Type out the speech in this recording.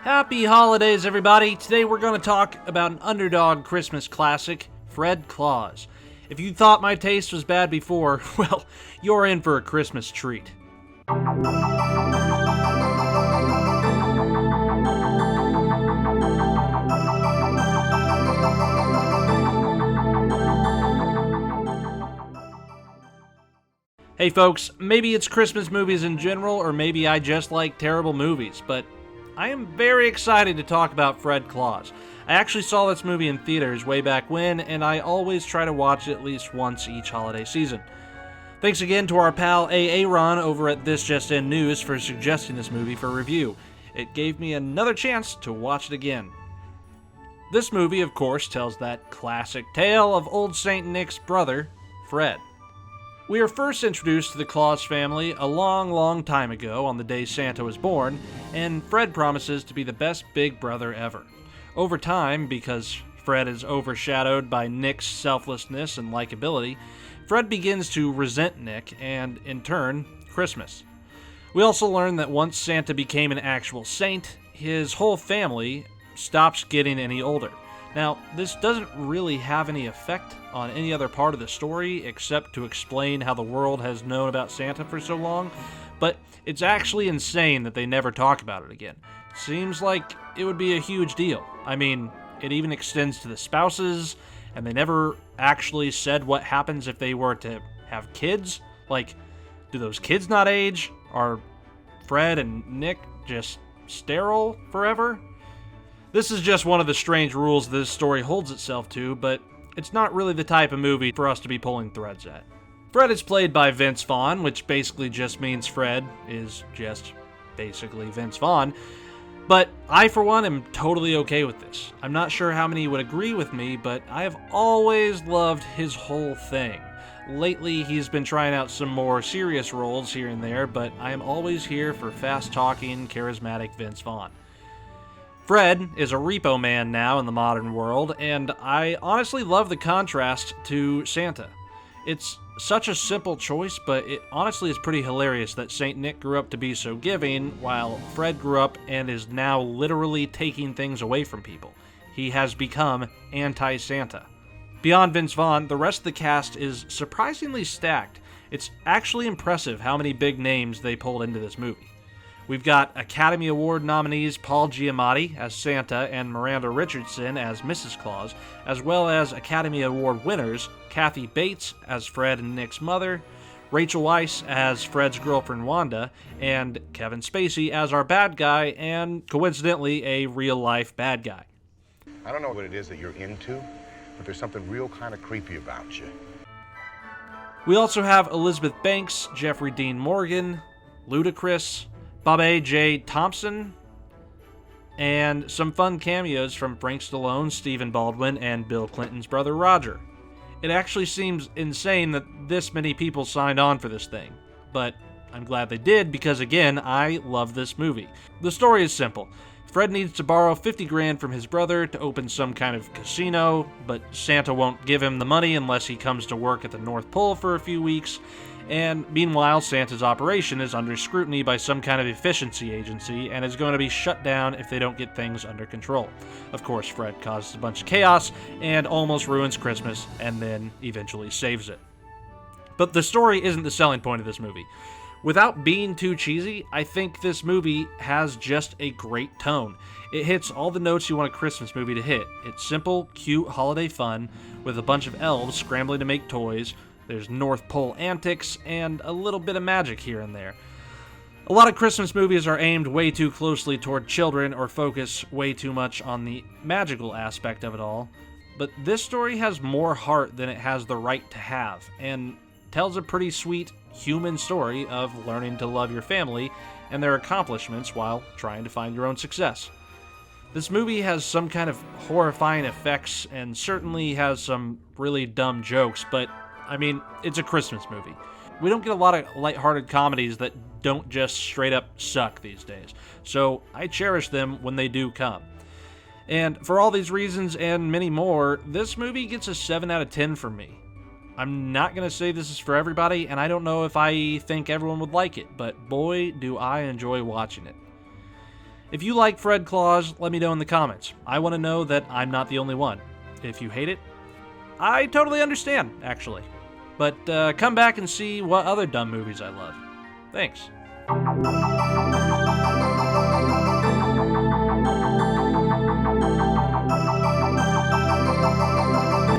Happy holidays, everybody! Today we're going to talk about an underdog Christmas classic, Fred Claus. If you thought my taste was bad before, well, you're in for a Christmas treat. Hey folks, maybe it's Christmas movies in general, or maybe I just like terrible movies, but I am very excited to talk about Fred Claus. I actually saw this movie in theaters way back when, and I always try to watch it at least once each holiday season. Thanks again to our pal Aaron over at This Just In News for suggesting this movie for review. It gave me another chance to watch it again. This movie, of course, tells that classic tale of old Saint Nick's brother, Fred. We are first introduced to the Claus family a long time ago on the day Santa was born, and Fred promises to be the best big brother ever. Over time, because Fred is overshadowed by Nick's selflessness and likability, Fred begins to resent Nick and, in turn, Christmas. We also learn that once Santa became an actual saint, his whole family stops getting any older. Now, this doesn't really have any effect on any other part of the story except to explain how the world has known about Santa for so long, but it's actually insane that they never talk about it again. Seems like it would be a huge deal. I mean, it even extends to the spouses, and they never actually said what happens if they were to have kids. Like, do those kids not age? Are Fred and Nick just sterile forever? This is just one of the strange rules this story holds itself to, but it's not really the type of movie for us to be pulling threads at. Fred is played by Vince Vaughn, which basically just means Fred is just basically Vince Vaughn. But I, for one, am totally okay with this. I'm not sure how many would agree with me, but I have always loved his whole thing. Lately, he's been trying out some more serious roles here and there, but I am always here for fast-talking, charismatic Vince Vaughn. Fred is a repo man now in the modern world, and I honestly love the contrast to Santa. It's such a simple choice, but it honestly is pretty hilarious that St. Nick grew up to be so giving, while Fred grew up and is now literally taking things away from people. He has become anti-Santa. Beyond Vince Vaughn, the rest of the cast is surprisingly stacked. It's actually impressive how many big names they pulled into this movie. We've got Academy Award nominees Paul Giamatti as Santa and Miranda Richardson as Mrs. Claus, as well as Academy Award winners Kathy Bates as Fred and Nick's mother, Rachel Weisz as Fred's girlfriend Wanda, and Kevin Spacey as our bad guy and, coincidentally, a real-life bad guy. I don't know what it is that you're into, but there's something real kind of creepy about you. We also have Elizabeth Banks, Jeffrey Dean Morgan, Ludacris, bobb'e J. Thompson, and some fun cameos from Frank Stallone, Stephen Baldwin, and Bill Clinton's brother Roger. It actually seems insane that this many people signed on for this thing, but I'm glad they did because, again, I love this movie. The story is simple. Fred needs to borrow $50,000 from his brother to open some kind of casino, but Santa won't give him the money unless he comes to work at the North Pole for a few weeks. And meanwhile, Santa's operation is under scrutiny by some kind of efficiency agency and is going to be shut down if they don't get things under control. Of course, Fred causes a bunch of chaos and almost ruins Christmas and then eventually saves it. But the story isn't the selling point of this movie. Without being too cheesy, I think this movie has just a great tone. It hits all the notes you want a Christmas movie to hit. It's simple, cute holiday fun with a bunch of elves scrambling to make toys. There's North Pole antics, and a little bit of magic here and there. A lot of Christmas movies are aimed way too closely toward children or focus way too much on the magical aspect of it all, but this story has more heart than it has the right to have, and tells a pretty sweet human story of learning to love your family and their accomplishments while trying to find your own success. This movie has some kind of horrifying effects and certainly has some really dumb jokes, but I mean, it's a Christmas movie. We don't get a lot of lighthearted comedies that don't just straight up suck these days, so I cherish them when they do come. And for all these reasons and many more, this movie gets a 7 out of 10 from me. I'm not going to say this is for everybody, and I don't know if I think everyone would like it, but boy, do I enjoy watching it. If you like Fred Claus, let me know in the comments. I want to know that I'm not the only one. If you hate it, I totally understand, actually. But come back and see what other dumb movies I love. Thanks.